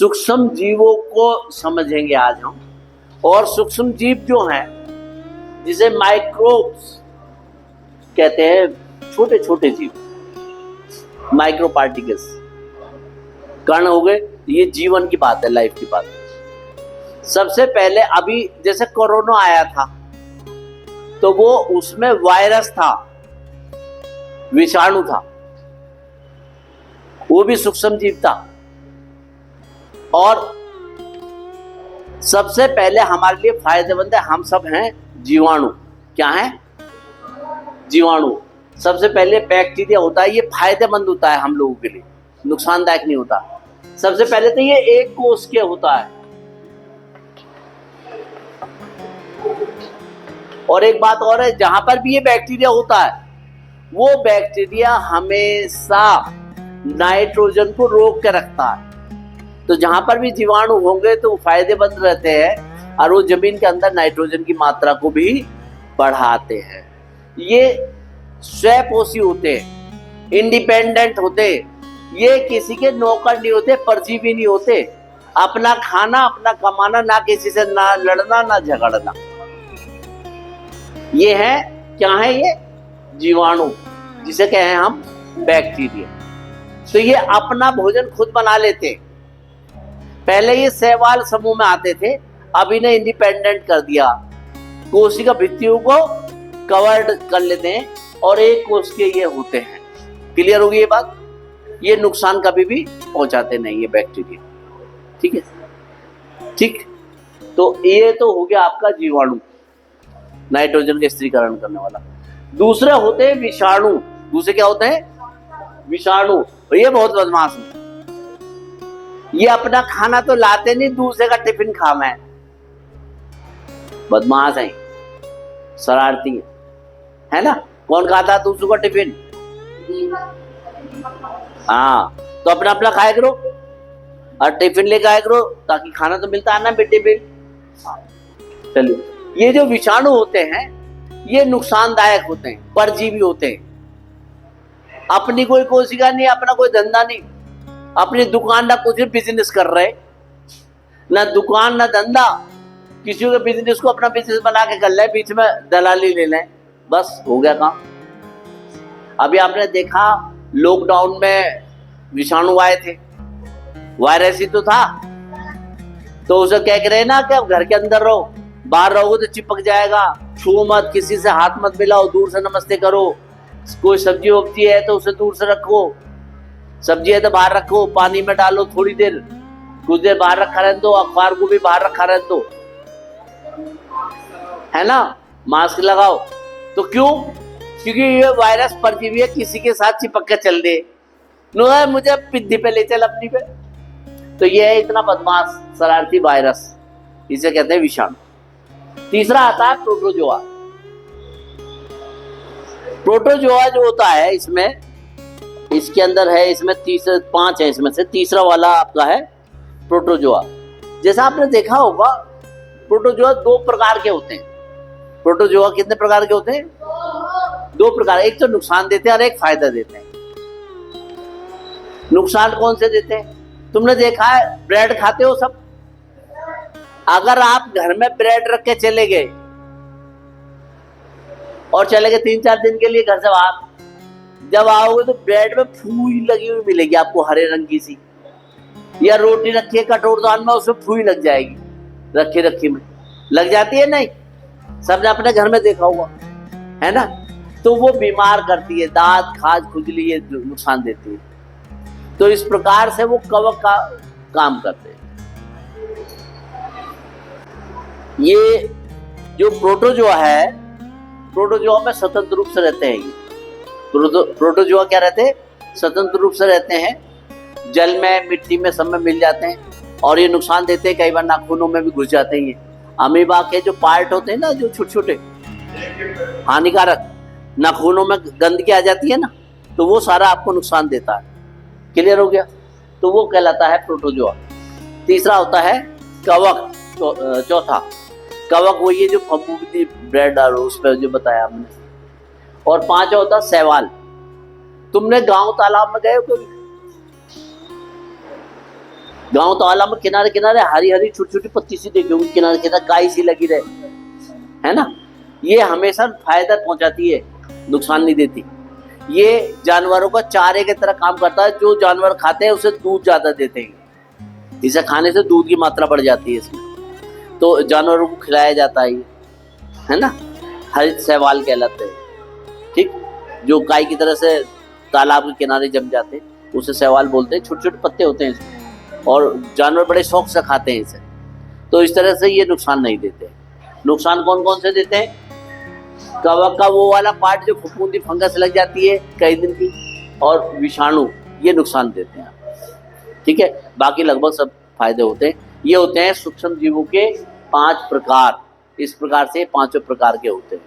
सूक्ष्म जीवों को समझेंगे आज हम। और सूक्ष्म जीव जो हैं, जिसे माइक्रोब्स कहते हैं, छोटे छोटे जीव, माइक्रो पार्टिकल्स, कण हो गए। ये जीवन की बात है, लाइफ की बात है। सबसे पहले अभी जैसे कोरोना आया था तो वो उसमें वायरस था, विषाणु था, वो भी सूक्ष्म जीव था। और सबसे पहले हमारे लिए फायदेमंद है, हम सब हैं जीवाणु। क्या है? जीवाणु। सबसे पहले बैक्टीरिया होता है, ये फायदेमंद होता है हम लोगों के लिए, नुकसानदायक नहीं होता। सबसे पहले तो ये एक कोष के होता है। और एक बात और है, जहां पर भी ये बैक्टीरिया होता है वो बैक्टीरिया हमेशा नाइट्रोजन को रोक के रखता है। तो जहां पर भी जीवाणु होंगे तो वो फायदेमंद रहते हैं और वो जमीन के अंदर नाइट्रोजन की मात्रा को भी बढ़ाते हैं। ये स्वपोषी होते हैं, इंडिपेंडेंट होते हैं, ये किसी के नौकर नहीं होते, परजीवी नहीं होते। अपना खाना, अपना कमाना, ना किसी से ना लड़ना ना झगड़ना। ये है, क्या है ये? जीवाणु, जिसे कहें हम बैक्टीरिया। तो ये अपना भोजन खुद बना लेते हैं। पहले ये शैवाल समूह में आते थे, अब इन्हें इंडिपेंडेंट कर दिया। कोशिका भित्तियों को कवर्ड कर लेते हैं और एक कोश के ये होते हैं। क्लियर होगी ये बात? ये नुकसान कभी भी पहुंचाते नहीं है बैक्टीरिया। ठीक है, ठीक। तो ये तो हो गया आपका जीवाणु, नाइट्रोजन का स्थिरीकरण करने वाला। दूसरे होते हैं विषाणु। दूसरे क्या होते हैं? विषाणु। और ये बहुत बदमाश है। ये अपना खाना तो लाते नहीं, दूसरे का टिफिन खाना है। बदमाश है, शरारती है ना? कौन खाता है दूसरों का टिफिन? हाँ, तो अपना अपना खाया करो और टिफिन लेकर आया करो, ताकि खाना तो मिलता है ना मिड डे मील। चलिए, ये जो विषाणु होते हैं ये नुकसानदायक होते हैं, परजीवी होते हैं। अपनी कोई कोशिका नहीं, अपना कोई धंधा नहीं, अपनी दुकान ना कुछ बिजनेस कर रहे, ना दुकान ना धंधा। किसी के बिजनेस को अपना बिजनेस बना के कर ले, बीच में दलाली ले लें, बस हो गया काम। अभी आपने देखा लॉकडाउन में विषाणु आए थे, वायरस ही तो था। तो उसे कह रहे ना कि अब घर के अंदर रहो, बाहर रहोगे तो चिपक जाएगा, छू मत, किसी से हाथ मत मिलाओ, दूर से नमस्ते करो। कोई सब्जी वब्जी है तो उसे दूर से रखो, सब्जी है तो बाहर रखो, पानी में डालो थोड़ी देर, कुछ देर बाहर रखा रहने दो, अखबार को भी बाहर रखा रहने दो, है ना? मास्क लगाओ। तो क्यों? क्योंकि ये वायरस परजीवी है, किसी के साथ चिपक के चल दे, नो है मुझे पिद्दी पे ले चल अपनी पे। तो ये है इतना बदमाश शरारती वायरस, इसे कहते हैं विषाणु। तीसरा आता है प्रोटोजोआ। प्रोटोजोआ जो होता है, इसमें इसके अंदर है, इसमें 5 है, इसमें से तीसरा वाला आपका है प्रोटोजोआ। जैसा आपने देखा होगा, प्रोटोजोआ 2 प्रकार के होते हैं। प्रोटोजोआ कितने प्रकार के होते हैं? 2 प्रकार। एक तो नुकसान देते हैं और एक फायदा देते हैं। नुकसान कौन से देते हैं? तुमने देखा है, ब्रेड खाते हो सब। अगर आप घर में ब्रेड रख के चले गए और चले गए 3-4 दिन के लिए घर से बाहर, जब आओगे तो ब्रेड में फूई लगी हुई मिलेगी आपको, हरे रंग की सी। या रोटी रखी है कटोरदान में, उसमें फूई लग जाएगी, रखी में लग जाती है। नहीं, सबने अपने घर में देखा होगा, है ना? तो वो बीमार करती है, दांत, खाज, खुजली, ये नुकसान देती है। तो इस प्रकार से वो कवक का काम करते हैं। ये जो प्रोटोजोआ है, प्रोटोजोआ में स्वतंत्र रूप से रहते हैं। ये प्रोटोजोआ क्या रहते हैं? स्वतंत्र रूप से रहते हैं, जल में, मिट्टी में, सब में मिल जाते हैं और ये नुकसान देते हैं। कई बार नाखूनों में भी घुस जाते हैं। ये अमीबा के जो पार्ट होते हैं ना, जो छोटे छोटे हानिकारक, नाखूनों में गंदगी आ जाती है ना, तो वो सारा आपको नुकसान देता है। क्लियर हो गया? तो वो कहलाता है प्रोटोजोआ। तीसरा होता है कवक। चौथा कवक वही है जो फफूंदी ब्रेड और उस पर जो बताया हमने। और 5वां होता है शैवाल। तुमने गांव तालाब में गए हो कभी? गांव तो आला में किनारे किनारे हरी हरी छोटी छोटी पत्ती सी देखी होगी, किनारे किनारे काई सी लगी रहे, है ना। ये हमेशा फायदा पहुंचाती है, नुकसान नहीं देती। ये जानवरों का चारे की तरह काम करता है, जो जानवर खाते हैं उसे दूध ज्यादा देते हैं, इसे खाने से दूध की मात्रा बढ़ जाती है इसमें, तो जानवरों को खिलाया जाता है ना। हरित शैवाल कहलाते हैं, ठीक, जो काई की तरह से तालाब के किनारे जम जाते हैं उसे शैवाल बोलते हैं। छोटे छोटे पत्ते होते हैं इसमें और जानवर बड़े शौक से खाते हैं इसे, तो इस तरह से ये नुकसान नहीं देते। नुकसान कौन कौन से देते हैं? कवक का वो वाला पार्ट जो फफूंदी फंगस लग जाती है कई दिन की, और विषाणु, ये नुकसान देते हैं, ठीक है। बाकी लगभग सब फायदे होते हैं। ये होते हैं सूक्ष्म जीवों के 5 प्रकार। इस प्रकार से 5 प्रकार के होते हैं।